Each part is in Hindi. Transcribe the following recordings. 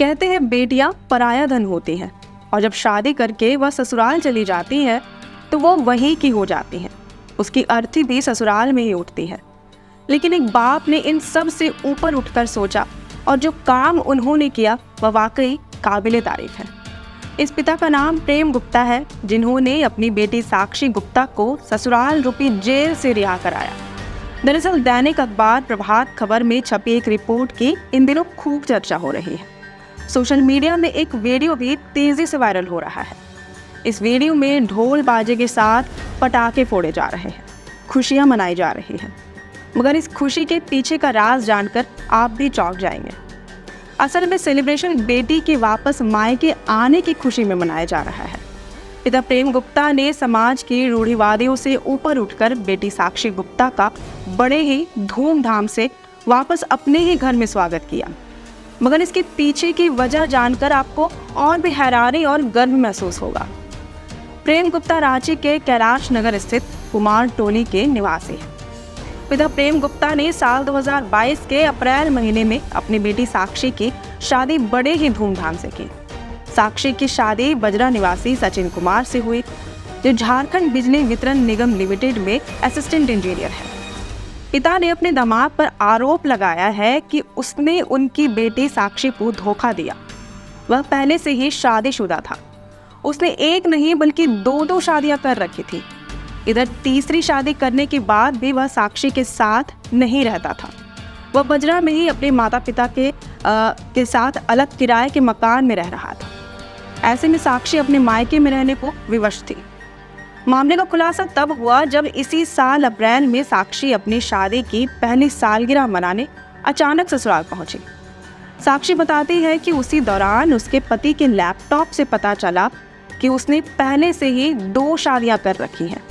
कहते हैं बेटियां पराया धन होती हैं और जब शादी करके वह ससुराल चली जाती है तो वो वहीं की हो जाती हैं। उसकी अर्थी भी ससुराल में ही उठती है। लेकिन एक बाप ने इन सब से ऊपर उठकर सोचा और जो काम उन्होंने किया वह वाकई काबिले तारीफ है। इस पिता का नाम प्रेम गुप्ता है, जिन्होंने अपनी बेटी साक्षी गुप्ता को ससुराल रूपी जेल से रिहा कराया। दरअसल दैनिक अखबार प्रभात खबर में छपी एक रिपोर्ट की इन दिनों खूब चर्चा हो रही है। सोशल मीडिया में एक वीडियो भी तेजी से वायरल हो रहा है। इस वीडियो में ढोल बाजे के साथ पटाखे फोड़े जा रहे हैं, खुशियां मनाई जा रही हैं। मगर इस खुशी के पीछे का राज जानकर आप भी चौंक जाएंगे। असल में सेलिब्रेशन बेटी के वापस मायके आने की खुशी में मनाया जा रहा है। पिता प्रेम गुप्ता ने समाज की रूढ़िवादियों से ऊपर उठकर बेटी साक्षी गुप्ता का बड़े ही धूमधाम से वापस अपने ही घर में स्वागत किया। मगर इसके पीछे की वजह जानकर आपको और भी हैरानी और गर्व महसूस होगा। प्रेम गुप्ता रांची के कैलाश नगर स्थित कुमार टोली के निवासी हैं। पिता प्रेम गुप्ता ने साल 2022 के अप्रैल महीने में अपनी बेटी साक्षी की शादी बड़े ही धूमधाम से की। साक्षी की शादी बजरा निवासी सचिन कुमार से हुई, जो झारखंड बिजली वितरण निगम लिमिटेड में असिस्टेंट इंजीनियर है। पिता ने अपने दामाद पर आरोप लगाया है कि उसने उनकी बेटी साक्षी को धोखा दिया। वह पहले से ही शादीशुदा था। उसने एक नहीं बल्कि दो शादियां कर रखी थी। इधर तीसरी शादी करने के बाद भी वह साक्षी के साथ नहीं रहता था। वह बजरा में ही अपने माता पिता के साथ अलग किराए के मकान में रह रहा था। ऐसे में साक्षी अपने मायके में रहने को विवश थी। मामले का खुलासा तब हुआ जब इसी साल अप्रैल में साक्षी अपनी शादी की पहली सालगिरह मनाने अचानक ससुराल पहुंची। साक्षी बताती है कि उसी दौरान उसके पति के लैपटॉप से पता चला कि उसने पहले से ही 2 शादियां कर रखी हैं।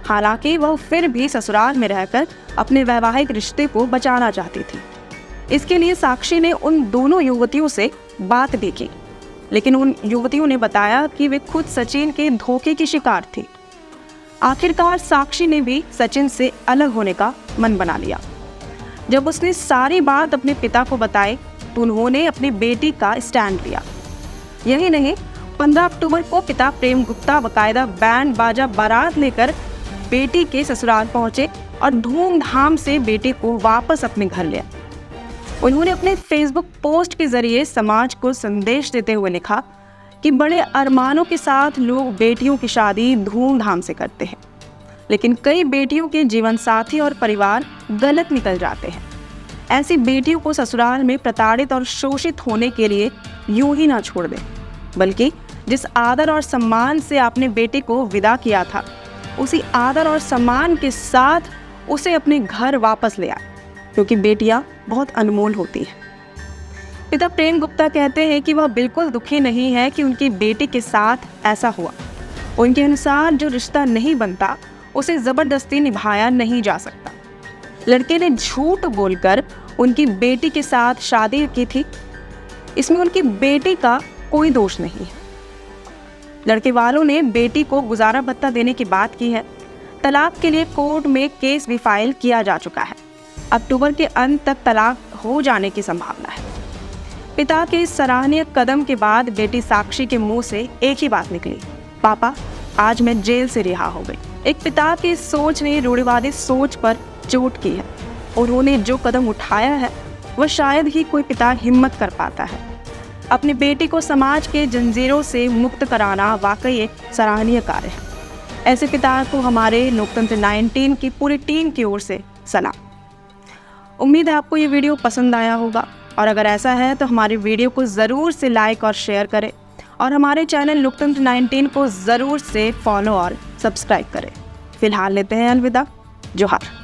हालांकि वह फिर भी ससुराल में रहकर अपने वैवाहिक रिश्ते को बचाना चाहती थी। इसके लिए साक्षी ने उन दोनों युवतियों से बात भी की, लेकिन उन युवतियों ने बताया कि वे खुद सचिन के धोखे की शिकार थी। आखिरकार साक्षी ने भी सचिन से अलग होने का मन बना लिया। जब उसने सारी बात अपने पिता को बताई तो उन्होंने अपनी बेटी का स्टैंड लिया। यही नहीं, 15 अक्टूबर को पिता प्रेम गुप्ता बाकायदा बैंड बाजा बारात लेकर बेटी के ससुराल पहुंचे और धूमधाम से बेटी को वापस अपने घर लिया। उन्होंने अपने फेसबुक पोस्ट के जरिए समाज को संदेश देते हुए लिखा कि बड़े अरमानों के साथ लोग बेटियों की शादी धूमधाम से करते हैं, लेकिन कई बेटियों के जीवन साथी और परिवार गलत निकल जाते हैं। ऐसी बेटियों को ससुराल में प्रताड़ित और शोषित होने के लिए यूं ही ना छोड़ दें, बल्कि जिस आदर और सम्मान से आपने बेटी को विदा किया था, उसी आदर और सम्मान के साथ उसे अपने घर वापस ले आए, क्योंकि बेटियां बहुत अनमोल होती हैं। पिता प्रेम गुप्ता कहते हैं कि वह बिल्कुल दुखी नहीं है कि उनकी बेटी के साथ ऐसा हुआ। उनके अनुसार जो रिश्ता नहीं बनता उसे ज़बरदस्ती निभाया नहीं जा सकता। लड़के ने झूठ बोलकर उनकी बेटी के साथ शादी की थी, इसमें उनकी बेटी का कोई दोष नहीं है। लड़के वालों ने बेटी को गुजारा भत्ता देने की बात की है। तलाक के लिए कोर्ट में केस भी फाइल किया जा चुका है। अक्टूबर के अंत तक तलाक हो जाने की संभावना है। पिता के इस सराहनीय कदम के बाद बेटी साक्षी के मुंह से एक ही बात निकली, पापा आज मैं जेल से रिहा हो गई। एक पिता की सोच ने रूढ़िवादी सोच पर चोट की है। उन्होंने जो कदम उठाया है वह शायद ही कोई पिता हिम्मत कर पाता है। अपनी बेटी को समाज के जंजीरों से मुक्त कराना वाकई एक सराहनीय कार्य है। ऐसे पिता को हमारे लोकतंत्र 19 की पूरी टीम की ओर से सलाम। उम्मीद है आपको ये वीडियो पसंद आया होगा, और अगर ऐसा है तो हमारे वीडियो को ज़रूर से लाइक और शेयर करें, और हमारे चैनल लोकतंत्र 19 को ज़रूर से फॉलो और सब्सक्राइब करें। फिलहाल लेते हैं अलविदा। जोहार।